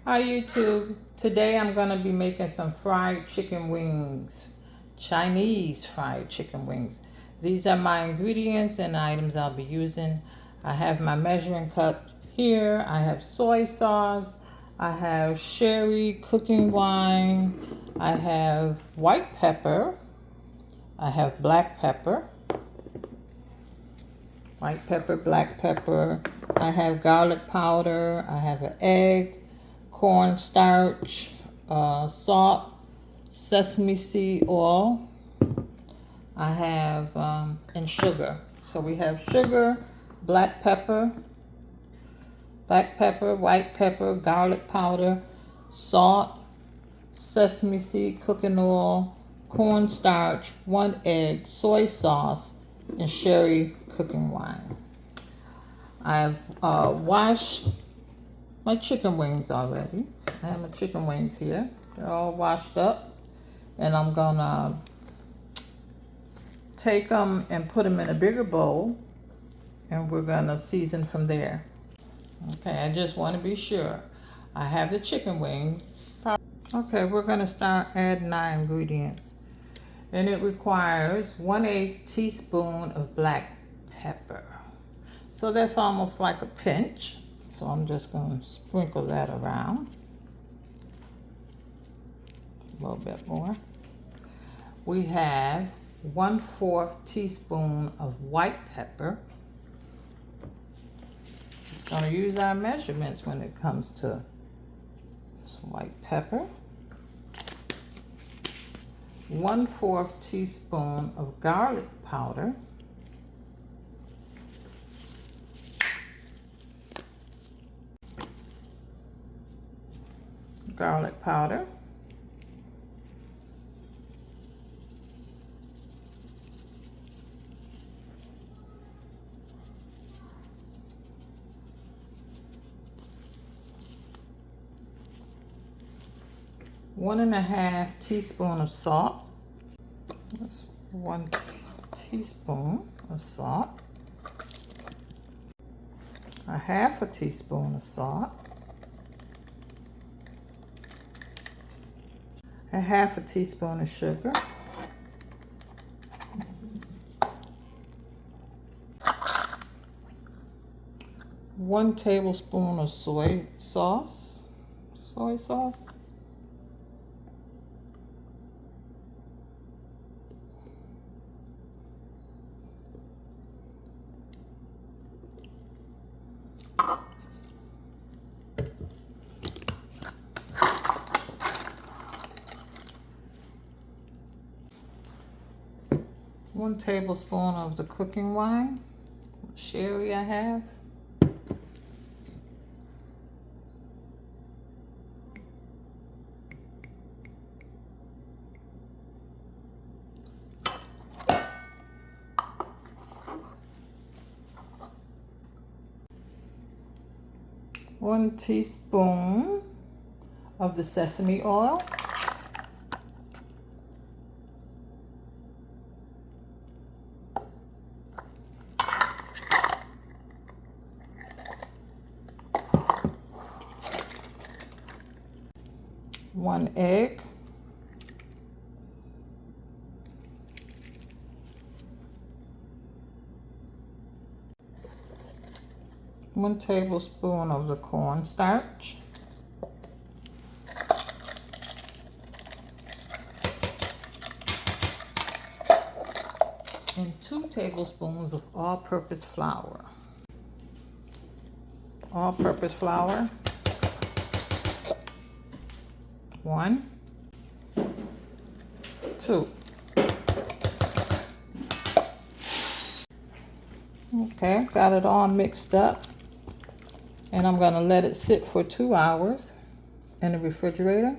Hi YouTube. Today I'm going to be making some fried chicken wings. Chinese fried chicken wings. These are my ingredients and items I'll be using. I have my measuring cup here. I have soy sauce. I have sherry cooking wine. I have white pepper. I have black pepper. White pepper, black pepper. I have garlic powder. I have an egg, cornstarch, salt, sesame seed oil. I have, and sugar. So we have sugar, black pepper, white pepper, garlic powder, salt, sesame seed cooking oil, cornstarch, 1 egg, soy sauce, and sherry cooking wine. I've washed my chicken wings already. I have my chicken wings here. They're all washed up. And I'm gonna take them and put them in a bigger bowl. And we're gonna season from there. Okay, I just wanna be sure. I have the chicken wings. Okay, we're gonna start adding our ingredients. And it requires 1/8 teaspoon of black pepper. So that's almost like a pinch. So I'm just going to sprinkle that around a little bit more. We have 1/4 teaspoon of white pepper. Just going to use our measurements when it comes to this white pepper. 1/4 teaspoon of garlic powder. Garlic powder. One and a half teaspoon of salt. That's 1 teaspoon of salt. A 1/2 teaspoon of salt. A 1/2 teaspoon of sugar. One tablespoon of soy sauce. 1 tablespoon of the cooking wine, sherry I have. One teaspoon of the sesame oil. One egg. One tablespoon of the cornstarch. And 2 tablespoons of all-purpose flour. All-purpose flour. 1, 2. Okay, got it all mixed up. And I'm gonna let it sit for 2 hours in the refrigerator.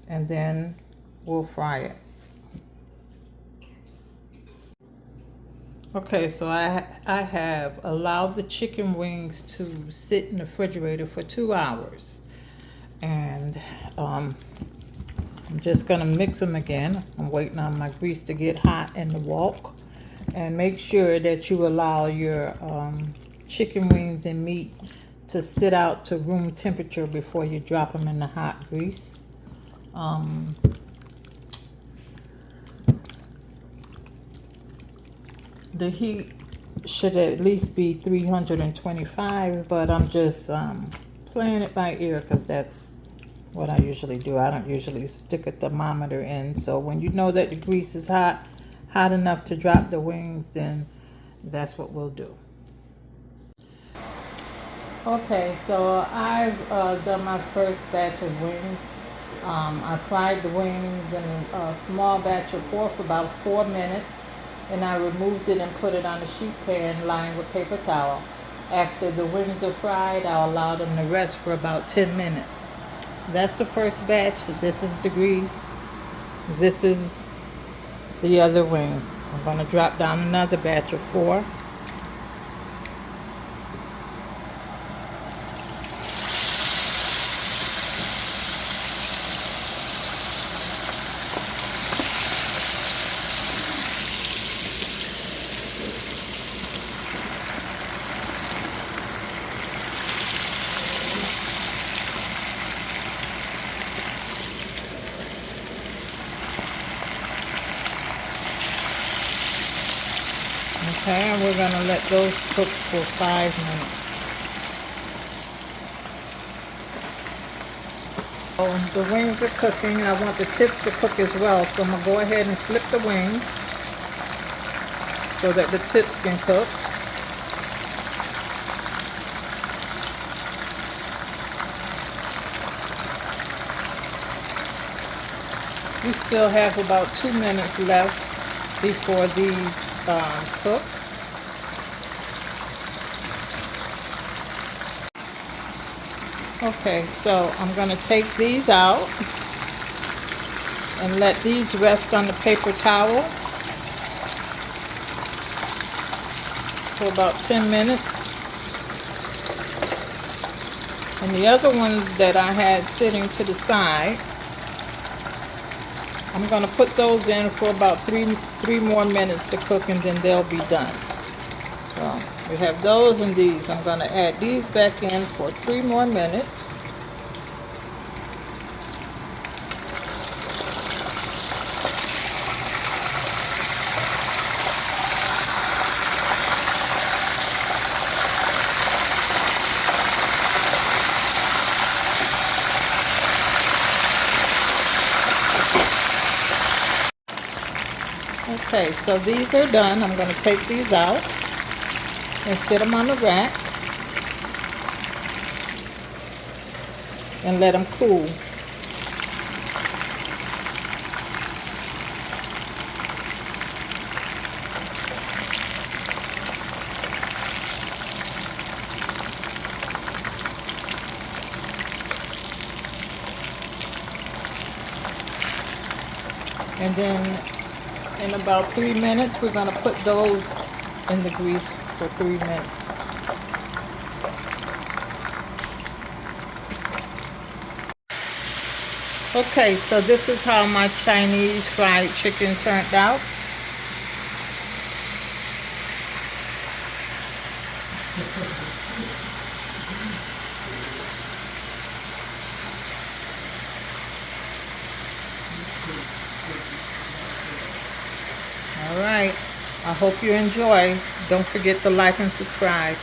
And then we'll fry it. Okay, so I have allowed the chicken wings to sit in the refrigerator for 2 hours. And I'm just gonna mix them again. I'm waiting on my grease to get hot in the wok. And make sure that you allow your chicken wings and meat to sit out to room temperature before you drop them in the hot grease. The heat should at least be 325, but I'm just playing it by ear because that's what I usually do. I don't usually stick a thermometer in. So when you know that the grease is hot enough to drop the wings, then that's what we'll do. Okay, so I've done my first batch of wings. I fried the wings in a small batch of four for about 4 minutes, and I removed it and put it on a sheet pan lined with paper towel. After the wings are fried, I'll allow them to rest for about 10 minutes. That's the first batch. This is the grease. This is the other wings. I'm going to drop down another batch of four. Okay, and we're going to let those cook for 5 minutes. Oh, the wings are cooking. I want the tips to cook as well, so I'm going to go ahead and flip the wings so that the tips can cook. We still have about 2 minutes left before these cook. Okay, so I'm going to take these out and let these rest on the paper towel for about 10 minutes. And the other ones that I had sitting to the side, I'm going to put those in for about three more minutes to cook, and then they'll be done. So we have those and these. I'm going to add these back in for 3 more minutes. Okay, so these are done. I'm going to take these out and sit them on the rack and let them cool. And then in about 3 minutes, we're going to put those in the grease for 3 minutes. Okay, so this is how my Chinese fried chicken turned out. All right, I hope you enjoy. Don't forget to like and subscribe.